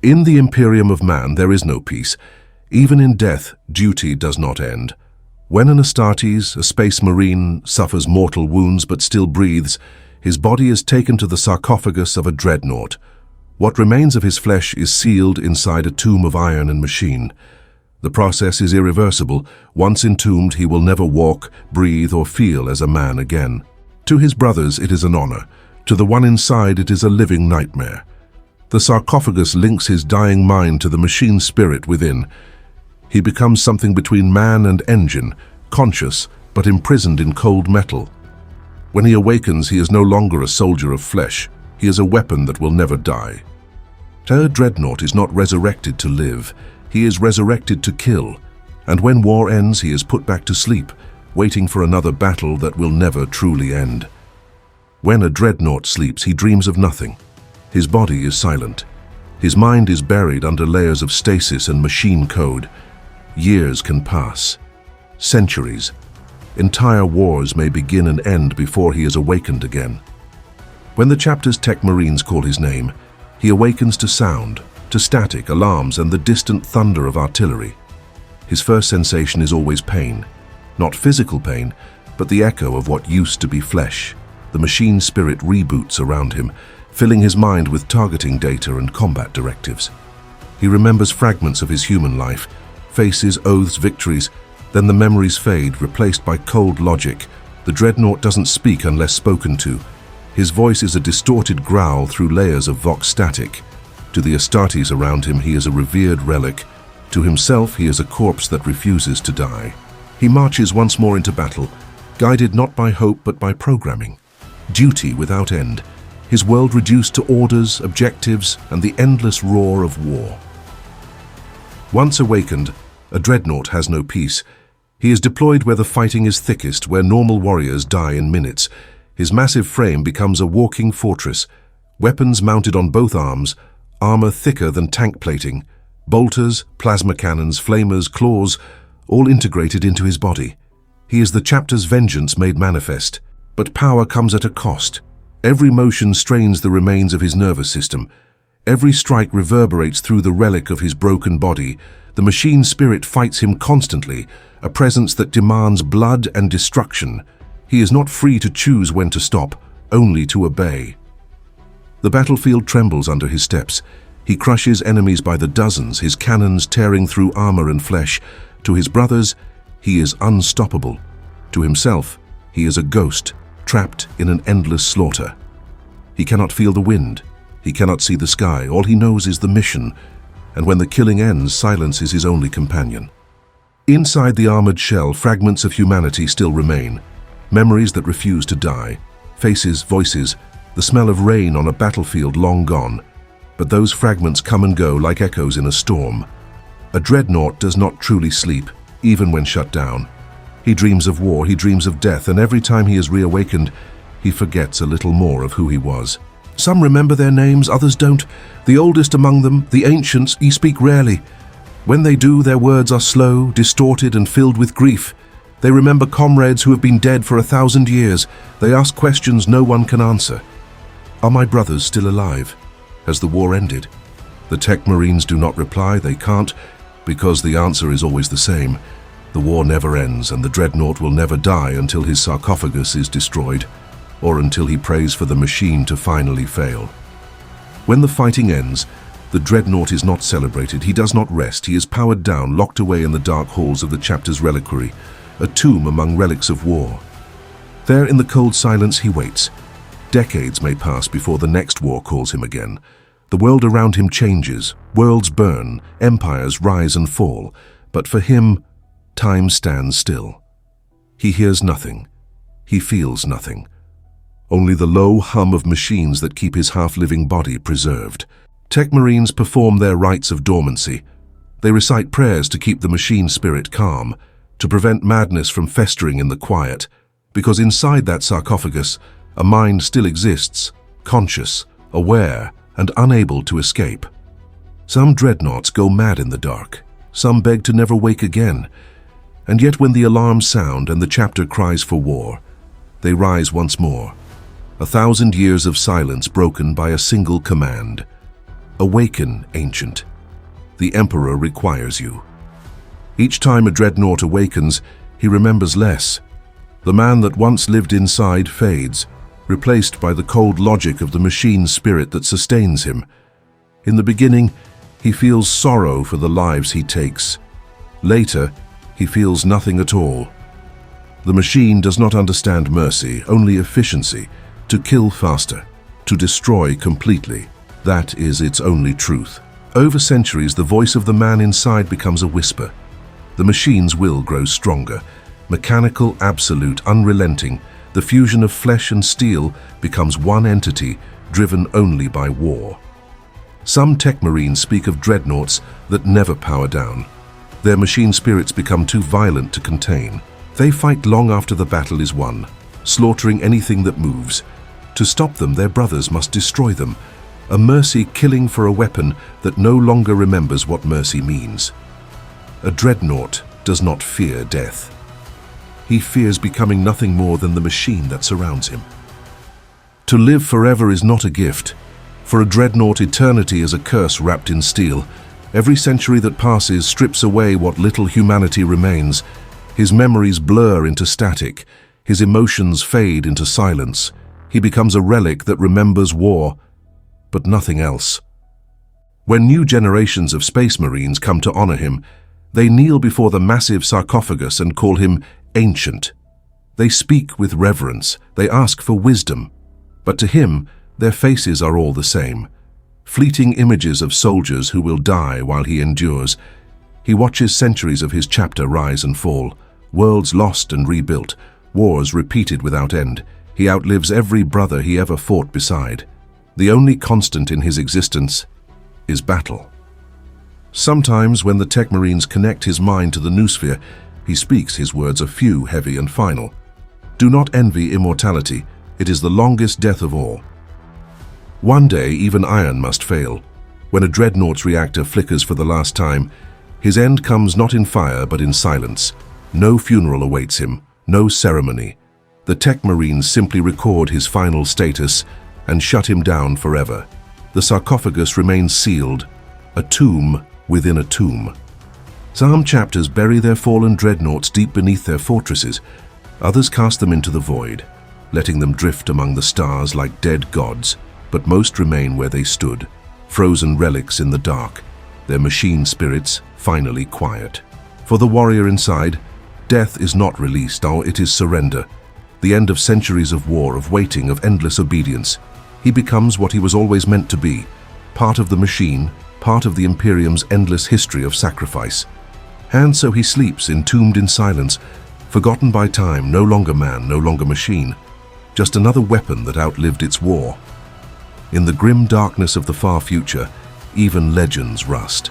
In the Imperium of Man there is no peace. Even in death, duty does not end. When an Astartes, a space marine, suffers mortal wounds but still breathes, his body is taken to the sarcophagus of a dreadnought. What remains of his flesh is sealed inside a tomb of iron and machine. The process is irreversible. Once entombed, he will never walk, breathe, or feel as a man again. To his brothers, it is an honor. To the one inside, it is a living nightmare. The sarcophagus links his dying mind to the machine spirit within. He becomes something between man and engine, conscious but imprisoned in cold metal. When he awakens, he is no longer a soldier of flesh. He is a weapon that will never die. A dreadnought is not resurrected to live. He is resurrected to kill. And when war ends, he is put back to sleep, waiting for another battle that will never truly end. When a dreadnought sleeps, he dreams of nothing. His body is silent. His mind is buried under layers of stasis and machine code. Years can pass. Centuries. Entire wars may begin and end before he is awakened again. When the chapter's tech marines call his name, he awakens to sound, to static, alarms, and the distant thunder of artillery. His first sensation is always pain. Not physical pain, but the echo of what used to be flesh. The machine spirit reboots around him, filling his mind with targeting data and combat directives. He remembers fragments of his human life, faces, oaths, victories. Then the memories fade, replaced by cold logic. The dreadnought doesn't speak unless spoken to. His voice is a distorted growl through layers of vox static. To the Astartes around him, he is a revered relic. To himself, he is a corpse that refuses to die. He marches once more into battle, guided not by hope but by programming. Duty without end. His world reduced to orders, objectives, and the endless roar of war. Once awakened, a dreadnought has no peace. He is deployed where the fighting is thickest, where normal warriors die in minutes. His massive frame becomes a walking fortress. Weapons mounted on both arms, armor thicker than tank plating, bolters, plasma cannons, flamers, claws, all integrated into his body. He is the chapter's vengeance made manifest. But power comes at a cost. Every motion strains the remains of his nervous system. Every strike reverberates through the relic of his broken body. The machine spirit fights him constantly, a presence that demands blood and destruction. He is not free to choose when to stop, only to obey. The battlefield trembles under his steps. He crushes enemies by the dozens, his cannons tearing through armor and flesh. To his brothers, he is unstoppable. To himself, he is a ghost, trapped in an endless slaughter. He cannot feel the wind. He cannot see the sky. All he knows is the mission. And when the killing ends, silence is his only companion. Inside the armored shell, fragments of humanity still remain. Memories that refuse to die. Faces, voices, the smell of rain on a battlefield long gone. But those fragments come and go like echoes in a storm. A dreadnought does not truly sleep, even when shut down. He dreams of war, he dreams of death, and every time he is reawakened, he forgets a little more of who he was. Some remember their names, others don't. The oldest among them, the ancients, speak rarely. When they do, their words are slow, distorted, and filled with grief. They remember comrades who have been dead for 1,000 years. They ask questions no one can answer. Are my brothers still alive? Has the war ended? The tech marines do not reply. They can't, because the answer is always the same. The war never ends, and the dreadnought will never die until his sarcophagus is destroyed, or until he prays for the machine to finally fail. When the fighting ends, the dreadnought is not celebrated. He does not rest. He is powered down, locked away in the dark halls of the chapter's reliquary, a tomb among relics of war. There in the cold silence he waits. Decades may pass before the next war calls him again. The world around him changes. Worlds burn, empires rise and fall. But for him, time stands still. He hears nothing. He feels nothing. Only the low hum of machines that keep his half-living body preserved. Tech marines perform their rites of dormancy. They recite prayers to keep the machine spirit calm, to prevent madness from festering in the quiet, because inside that sarcophagus, a mind still exists, conscious, aware, and unable to escape. Some dreadnoughts go mad in the dark. Some beg to never wake again. And yet when the alarms sound and the chapter cries for war, they rise once more. 1,000 years of silence broken by a single command. Awaken, Ancient. The Emperor requires you. Each time a dreadnought awakens, he remembers less. The man that once lived inside fades, replaced by the cold logic of the machine spirit that sustains him. In the beginning, he feels sorrow for the lives he takes. Later, he feels nothing at all. The machine does not understand mercy, only efficiency, to kill faster, to destroy completely. That is its only truth. Over centuries, the voice of the man inside becomes a whisper. The machine's will grows stronger, mechanical, absolute, unrelenting. The fusion of flesh and steel becomes one entity, driven only by war. Some tech marines speak of dreadnoughts that never power down. Their machine spirits become too violent to contain. They fight long after the battle is won, slaughtering anything that moves. To stop them, their brothers must destroy them. A mercy killing for a weapon that no longer remembers what mercy means. A dreadnought does not fear death. He fears becoming nothing more than the machine that surrounds him. To live forever is not a gift. For a dreadnought, eternity is a curse wrapped in steel. Every century that passes strips away what little humanity remains. His memories blur into static. His emotions fade into silence. He becomes a relic that remembers war, but nothing else. When new generations of space marines come to honor him, they kneel before the massive sarcophagus and call him Ancient. They speak with reverence. They ask for wisdom. But to him, their faces are all the same. Fleeting images of soldiers who will die while he endures. He watches centuries of his chapter rise and fall, worlds lost and rebuilt, wars repeated without end. He outlives every brother he ever fought beside. The only constant in his existence is battle. Sometimes, when the tech marines connect his mind to the noosphere, he speaks. His words are few, heavy, and final. Do not envy immortality. It is the longest death of all. One day, even iron must fail. When a dreadnought's reactor flickers for the last time, his end comes not in fire but in silence. No funeral awaits him, no ceremony. The tech marines simply record his final status and shut him down forever. The sarcophagus remains sealed, a tomb within a tomb. Some chapters bury their fallen dreadnoughts deep beneath their fortresses. Others cast them into the void, letting them drift among the stars like dead gods. But most remain where they stood, frozen relics in the dark, their machine spirits finally quiet. For the warrior inside, death is not released, or it is surrender. The end of centuries of war, of waiting, of endless obedience. He becomes what he was always meant to be, part of the machine, part of the Imperium's endless history of sacrifice. And so he sleeps, entombed in silence, forgotten by time, no longer man, no longer machine, just another weapon that outlived its war. In the grim darkness of the far future, even legends rust.